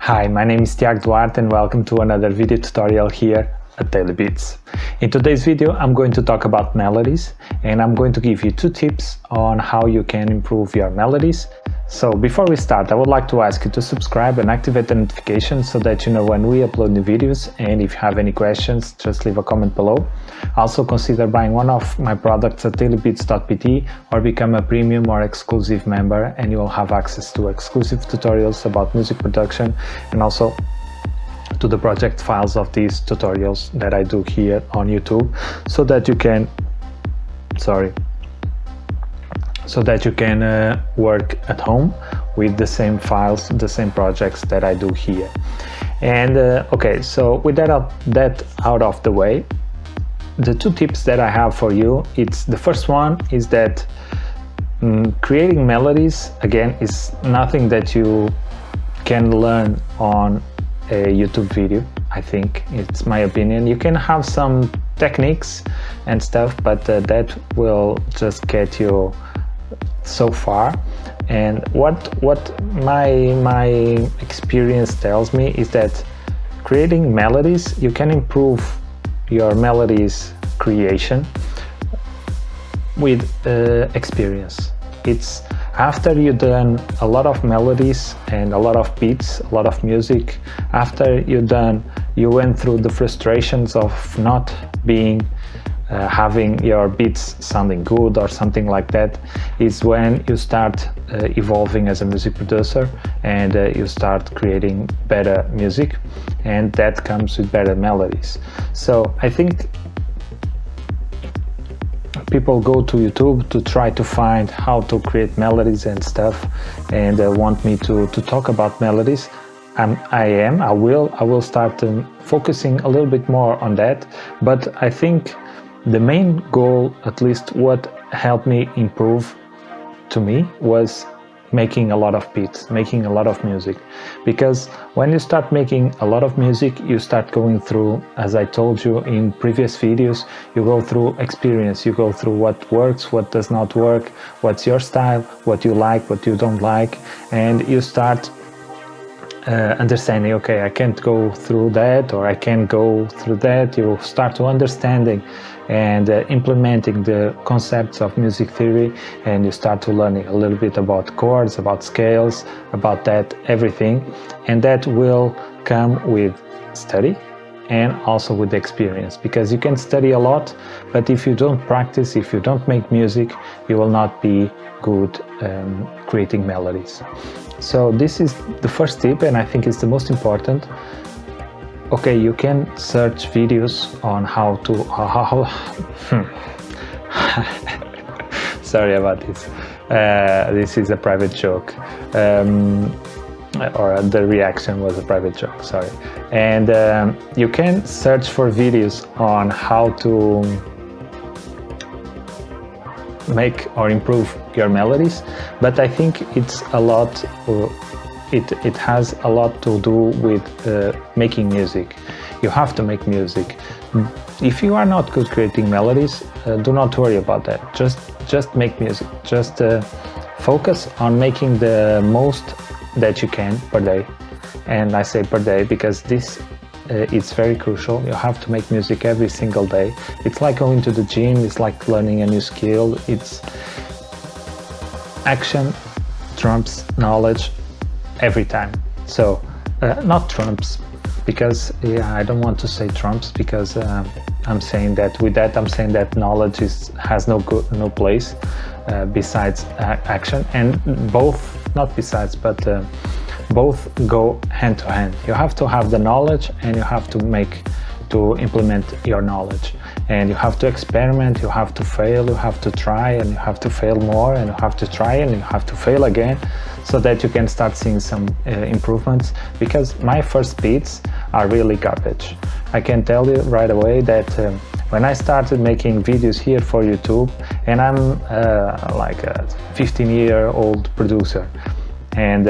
Hi, my name is Tiago Duarte and welcome to another video tutorial here at Daily Beats. In today's video I'm going to talk about melodies and I'm going to give you 2 tips on how you can improve your melodies. So before we start, I would like to ask you to subscribe and activate the notifications so that you know when we upload new videos, and if you have any questions just leave a comment below. Also consider buying one of my products at DailyBeatsVI or become a premium or exclusive member and you will have access to exclusive tutorials about music production and also to the project files of these tutorials that I do here on YouTube so that you can work at home with the same files, the same projects that I do here. And okay, so with that out of the way, the 2 tips that I have for you, the first one is that creating melodies, again, is nothing that you can learn on a YouTube video. I think it's my opinion. You can have some techniques and stuff, but that will just get you so far. And what my experience tells me is that creating melodies, you can improve your melodies creation with experience. It's after you've done a lot of melodies and a lot of beats, a lot of music, after you went through the frustrations of not being having your beats sounding good or something like that, is when you start evolving as a music producer and you start creating better music, and that comes with better melodies. So I think people go to YouTube to try to find how to create melodies and stuff, and want me to talk about melodies. I will start focusing a little bit more on that, but I think the main goal, at least what helped me improve to me, was making a lot of beats, making a lot of music. Because when you start making a lot of music, you start going through, as I told you in previous videos, you go through experience, you go through what works, what does not work, what's your style, what you like, what you don't like, and you start understanding, okay, I can't go through that, or I can go through that. You start to understanding and implementing the concepts of music theory, and you start to learning a little bit about chords, about scales, about that everything, and that will come with study and also with experience, because you can study a lot, but if you don't practice, if you don't make music, you will not be good creating melodies. So this is the first tip, and I think it's the most important. Okay, you can search videos on how to sorry about this. This is a private joke, or the reaction was a private joke, sorry. And you can search for videos on how to make or improve your melodies, but I think it's a lot, it has a lot to do with making music. You have to make music. If you are not good creating melodies, do not worry about that. Just make music. Just focus on making the most that you can per day. And I say per day because this it's very crucial. You have to make music every single day. It's like going to the gym, it's like learning a new skill. It's action trumps knowledge every time. So not trumps, because I don't want to say trumps, because I'm saying that knowledge has no place besides action, and both go hand to hand. You have to have the knowledge and you have to implement your knowledge, and you have to experiment, you have to fail, you have to try, and you have to fail more, and you have to try, and you have to fail again, so that you can start seeing some improvements. Because my first beats are really garbage. I can tell you right away that when I started making videos here for YouTube, and I'm like a 15-year-old producer, and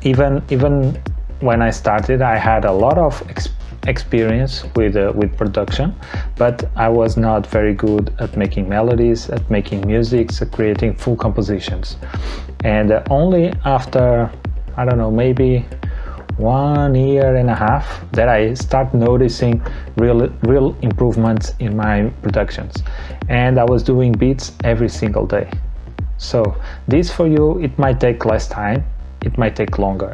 even when I started, I had a lot of experience with production, but I was not very good at making melodies, at making music, at creating full compositions. And only after, I don't know, maybe 1.5 years that I start noticing real improvements in my productions, and I was doing beats every single day. So this for you, it might take less time, it might take longer,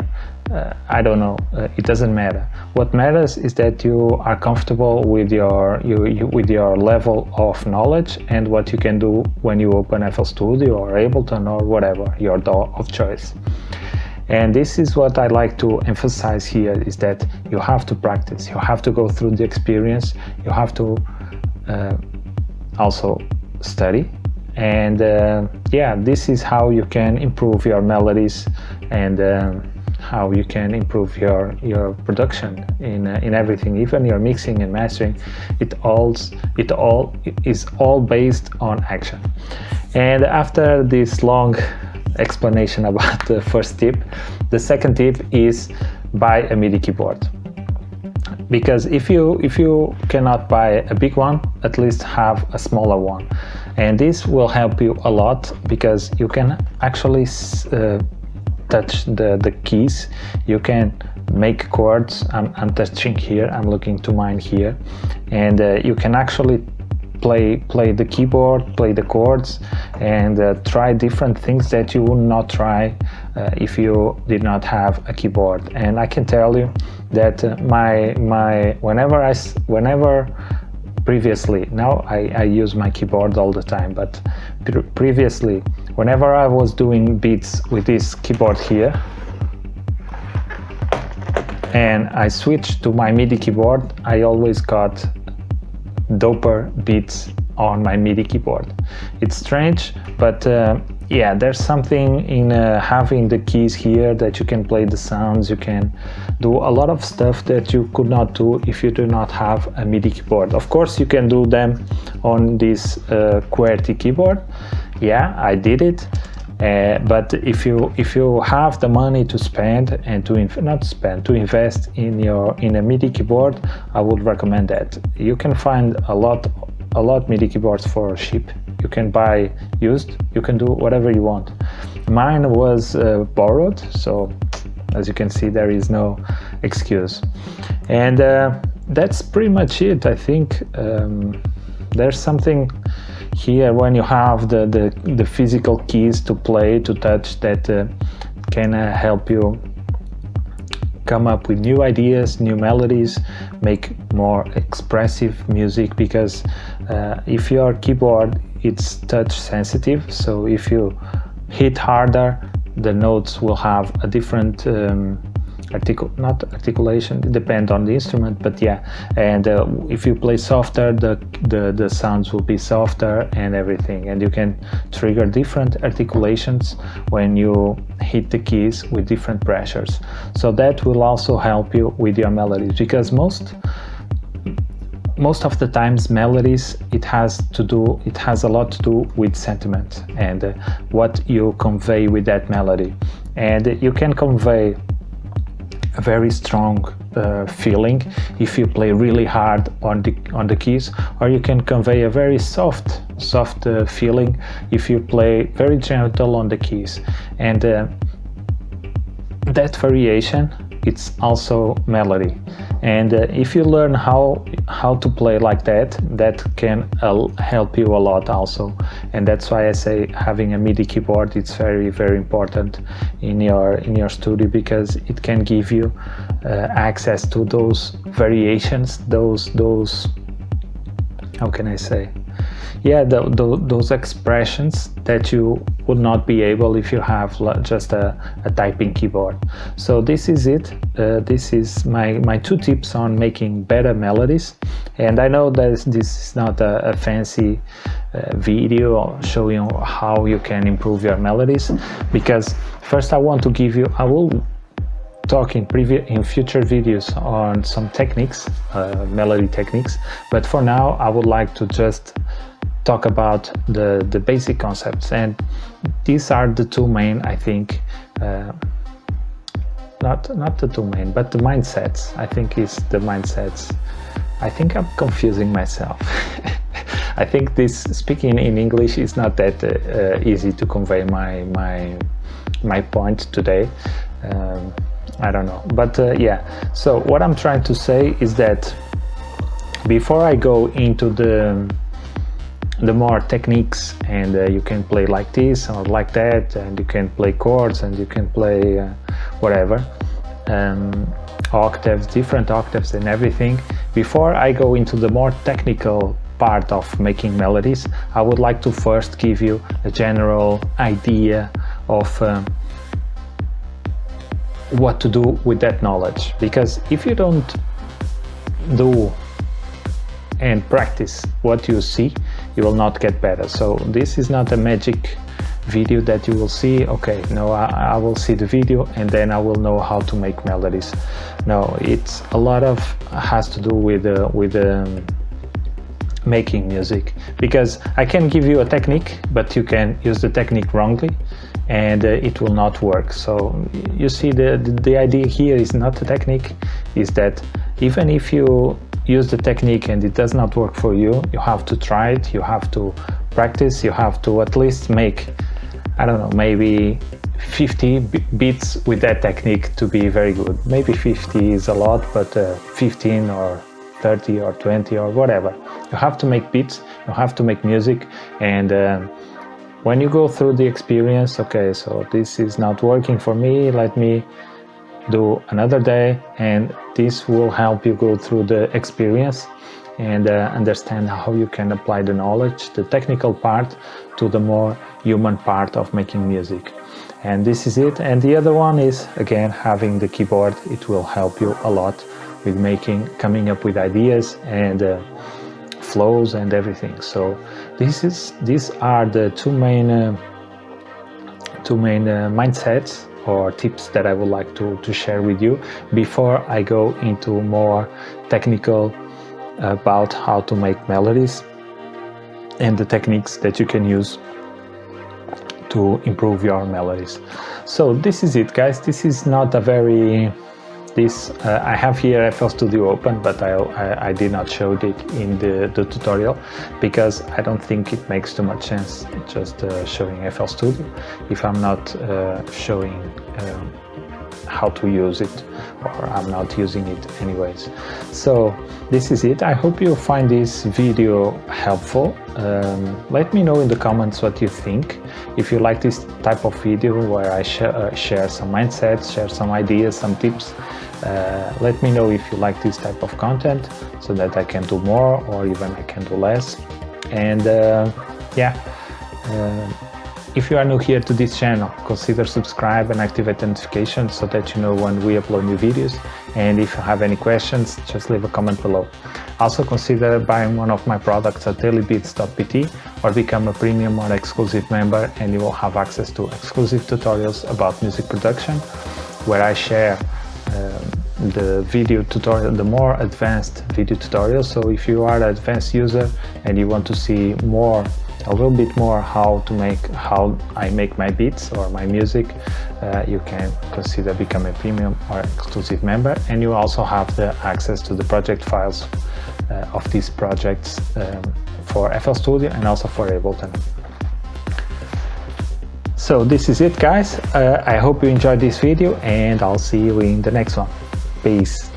I don't know, it doesn't matter. What matters is that you are comfortable with your level of knowledge and what you can do when you open FL Studio or Ableton or whatever your DAW of choice. And this is what I like to emphasize here, is that you have to practice, you have to go through the experience, you have to also study. And yeah, this is how you can improve your melodies and how you can improve your production in everything, even your mixing and mastering. It is all based on action. And after this long explanation about the first tip, the second tip is buy a MIDI keyboard. Because if you cannot buy a big one, at least have a smaller one, and this will help you a lot because you can actually touch the keys. You can make chords. I'm touching here, I'm looking to mine here, and you can actually play the keyboard, play the chords, and try different things that you would not try if you did not have a keyboard. And I can tell you that whenever previously, now I use my keyboard all the time, but previously, whenever I was doing beats with this keyboard here and I switched to my MIDI keyboard, I always got doper beats on my MIDI keyboard. It's strange, but yeah, there's something in having the keys here that you can play the sounds, you can do a lot of stuff that you could not do if you do not have a MIDI keyboard. Of course, you can do them on this QWERTY keyboard. Yeah, I did it. But if you have the money to spend and to invest in a MIDI keyboard, I would recommend that. You can find a lot MIDI keyboards for cheap. You can buy used, you can do whatever you want. Mine was borrowed, so as you can see, there is no excuse. And that's pretty much it. I think there's something here when you have the physical keys to play, to touch, that can help you come up with new ideas, new melodies, make more expressive music. Because if your keyboard, it's touch sensitive, so if you hit harder, the notes will have a different not articulation, it depends on the instrument, but yeah. And if you play softer, the sounds will be softer and everything, and you can trigger different articulations when you hit the keys with different pressures. So that will also help you with your melodies, because most of the times melodies, it has a lot to do with sentiment and what you convey with that melody. And you can convey a very strong feeling if you play really hard on the keys, or you can convey a very soft feeling if you play very gentle on the keys. And that variation, it's also melody. And if you learn how to play like that, that can help you a lot also. And that's why I say having a MIDI keyboard, it's very, very important in your studio, because it can give you access to those variations, those how can I say, yeah, those expressions that you would not be able if you have just a typing keyboard. So this is it. This is my 2 tips on making better melodies. And I know that this is not a fancy video showing how you can improve your melodies, because first I want to give you, I will talk in future videos on some techniques, melody techniques, but for now I would like to just talk about the basic concepts. And these are the 2 main, I think, not the 2 main, but the mindsets. I think is the mindsets. I think I'm confusing myself. I think this speaking in English is not that easy to convey my point today. I don't know, but yeah. So what I'm trying to say is that before I go into the more techniques, and you can play like this or like that, and you can play chords, and you can play whatever, octaves, different octaves and everything. Before I go into the more technical part of making melodies, I would like to first give you a general idea of what to do with that knowledge, because if you don't do and practice what you see, you will not get better. So this is not a magic video that you will see, okay, no, I will see the video and then I will know how to make melodies. No, it's a lot of has to do with making music, because I can give you a technique, but you can use the technique wrongly and it will not work. So you see, the idea here is not the technique, is that even if you use the technique and it does not work for you, you have to try it, you have to practice, you have to at least make, I don't know, maybe 50 beats with that technique to be very good. Maybe 50 is a lot, but 15 or 30 or 20 or whatever. You have to make beats, you have to make music, and when you go through the experience, okay, so this is not working for me, let me do another day, and this will help you go through the experience and understand how you can apply the knowledge, the technical part, to the more human part of making music. And this is it. And the other one is, again, having the keyboard. It will help you a lot with coming up with ideas and flows and everything. So these are the two main mindsets or tips that I would like to share with you before I go into more technical about how to make melodies and the techniques that you can use to improve your melodies. So this is it, guys. This is not a very I have here FL Studio open, but I did not show it in the tutorial because I don't think it makes too much sense just showing FL Studio if I'm not showing how to use it, or I'm not using it anyways. So this is it. I hope you find this video helpful. Let me know in the comments what you think. If you like this type of video where I share some mindsets, share some ideas, some tips, let me know if you like this type of content so that I can do more, or even I can do less. And yeah, if you are new here to this channel, consider subscribe and activate notifications so that you know when we upload new videos. And if you have any questions, just leave a comment below. Also consider buying one of my products at DailyBeatsVI or become a premium or exclusive member, and you will have access to exclusive tutorials about music production, where I share the video tutorial, the more advanced video tutorials. So if you are an advanced user and you want to see more, a little bit more how I make my beats or my music, you can consider becoming a premium or exclusive member, and you also have the access to the project files of these projects for FL Studio and also for Ableton. So this is it, guys. I hope you enjoyed this video, and I'll see you in the next one. Peace.